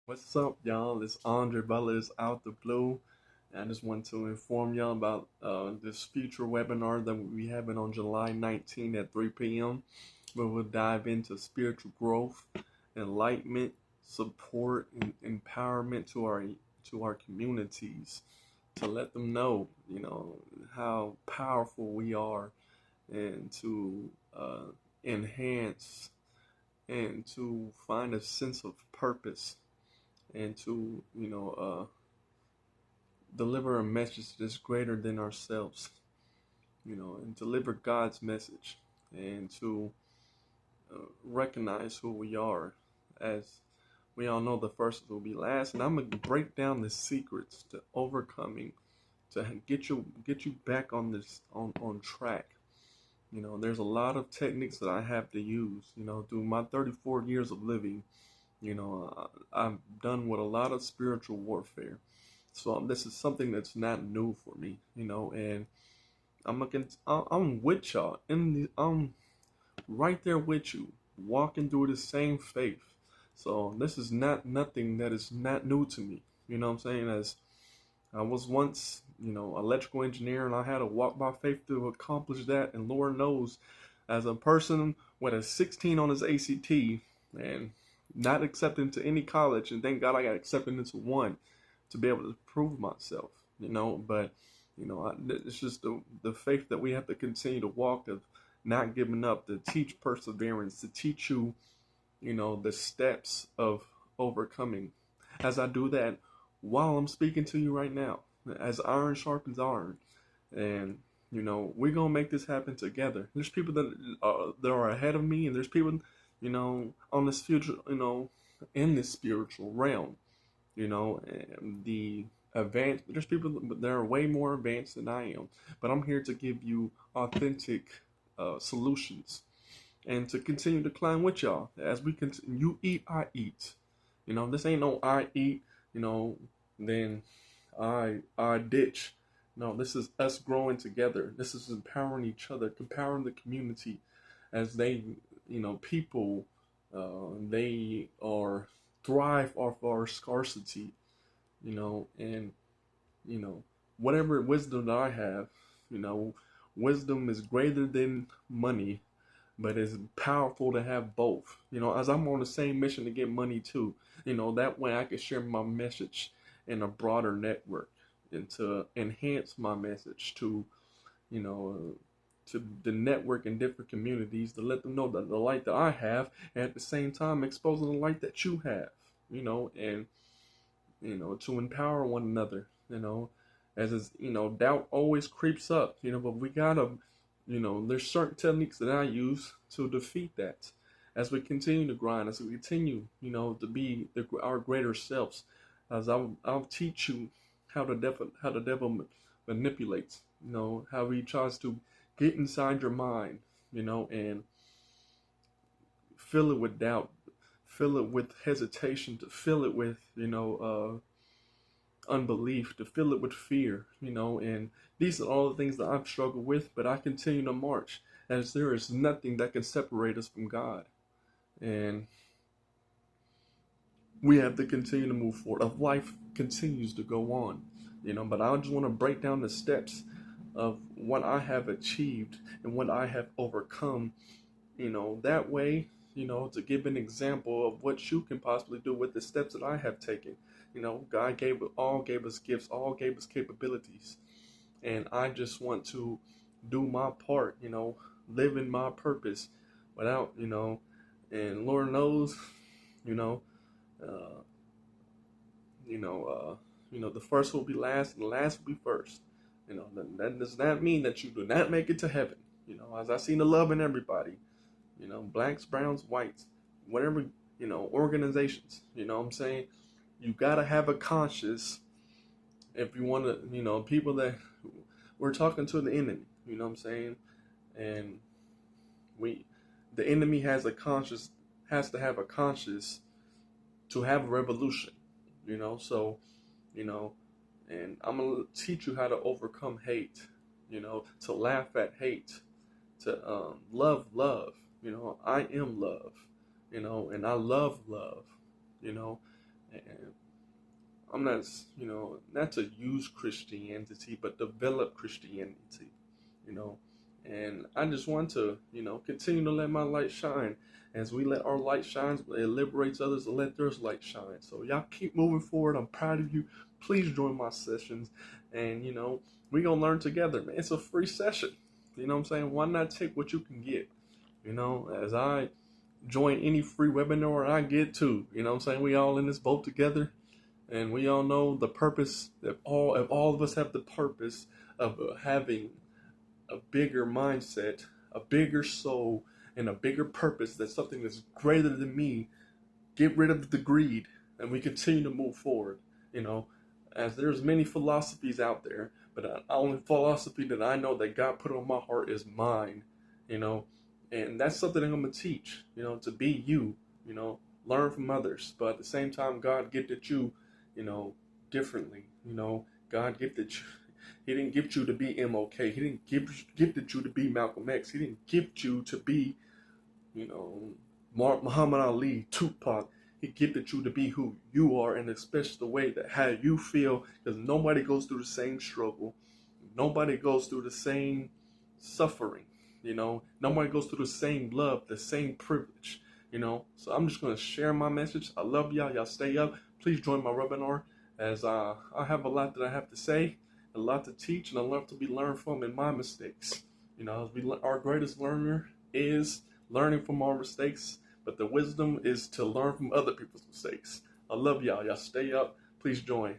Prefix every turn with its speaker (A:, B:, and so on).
A: What's up, y'all? It's Andre Butler's Out the Blue. And I just want to inform y'all about this future webinar that we'll be having on July 19 at 3 p.m., where we'll dive into spiritual growth, enlightenment, support, and empowerment to our communities to let them know, how powerful we are, and to enhance and to find a sense of purpose, and to deliver a message that's greater than ourselves, and deliver God's message, and to recognize who we are. As we all know, the first will be last, and I'm gonna break down the secrets to overcoming, to get you back on this on track. There's a lot of techniques that I have to use, through my 34 years of living. I've done with a lot of spiritual warfare. So this is something that's not new for me, and I'm with y'all I'm right there with you, walking through the same faith. So this is not nothing that is not new to me. You know what I'm saying? As I was once, electrical engineer, and I had to walk by faith to accomplish that. And Lord knows, as a person with a 16 on his ACT and not accepted to any college, and thank God I got accepted into one to be able to prove myself, but, it's just the faith that we have to continue to walk, of not giving up, to teach perseverance, to teach you, the steps of overcoming. As I do that while I'm speaking to you right now, as iron sharpens iron, and we're gonna make this happen together. There's people that are ahead of me, and there's people, on this future, in this spiritual realm, and the advanced. There's people that are way more advanced than I am, but I'm here to give you authentic solutions, and to continue to climb with y'all as we continue. You eat, I eat. This ain't no I eat, then I ditch. No, this is us growing together. This is empowering each other, empowering the community, as they, people, they are thrive off our scarcity, and you know, whatever wisdom that I have, you know, wisdom is greater than money, but it's powerful to have both. As I'm on the same mission to get money too, that way I can share my message in a broader network, and to enhance my message to, you know, to the network in different communities, to let them know that the light that I have, and at the same time exposing the light that you have, and to empower one another, as is, doubt always creeps up, but we gotta, there's certain techniques that I use to defeat that, as we continue to grind, as we continue, to be our greater selves, as I'll teach you how the devil manipulates, how he tries to get inside your mind, and fill it with doubt, fill it with hesitation, to fill it with, unbelief, to fill it with fear, and these are all the things that I've struggled with, but I continue to march, as there is nothing that can separate us from God. And we have to continue to move forward. Of life continues to go on, but I just want to break down the steps of what I have achieved and what I have overcome, that way, to give an example of what you can possibly do with the steps that I have taken. God gave us gifts, all gave us capabilities. And I just want to do my part, live in my purpose without, and Lord knows, you know, uh, the first will be last and the last will be first. That does not mean that you do not make it to heaven. As I see the love in everybody, blacks, browns, whites, whatever, organizations, what I'm saying? You gotta have a conscience if you want to, people that we're talking to the enemy, what I'm saying? And we, the enemy has to have a conscience to have a revolution, so, you know, and I'm going to teach you how to overcome hate, to laugh at hate, to love, I am love, and I love love, And I'm not, not to use Christianity, but develop Christianity, you know. And I just want to, continue to let my light shine. As we let our light shine, it liberates others to let their light shine. So y'all keep moving forward. I'm proud of you. Please join my sessions. And, we're going to learn together, man. It's a free session. You know what I'm saying? Why not take what you can get? As I join any free webinar I get to, we all in this boat together. And we all know the purpose that all of us have the purpose of having a bigger mindset, a bigger soul, and a bigger purpose. That's something that's greater than me. Get rid of the greed, and we continue to move forward. As there's many philosophies out there, but the only philosophy that I know that God put on my heart is mine. And that's something I'm gonna teach. To be you. Learn from others, but at the same time, God gifted you, differently. God gifted you. He didn't gift you to be MOK. He didn't gifted you to be Malcolm X. He didn't gift you to be, Muhammad Ali, Tupac. He gifted you to be who you are, and especially the way that how you feel, because nobody goes through the same struggle. Nobody goes through the same suffering. Nobody goes through the same love, the same privilege. So I'm just going to share my message. I love y'all. Y'all stay up. Please join my webinar, as I have a lot that I have to say, a lot to teach, and a lot to be learned from in my mistakes. Our greatest learner is learning from our mistakes, but the wisdom is to learn from other people's mistakes. I love y'all. Y'all stay up. Please join.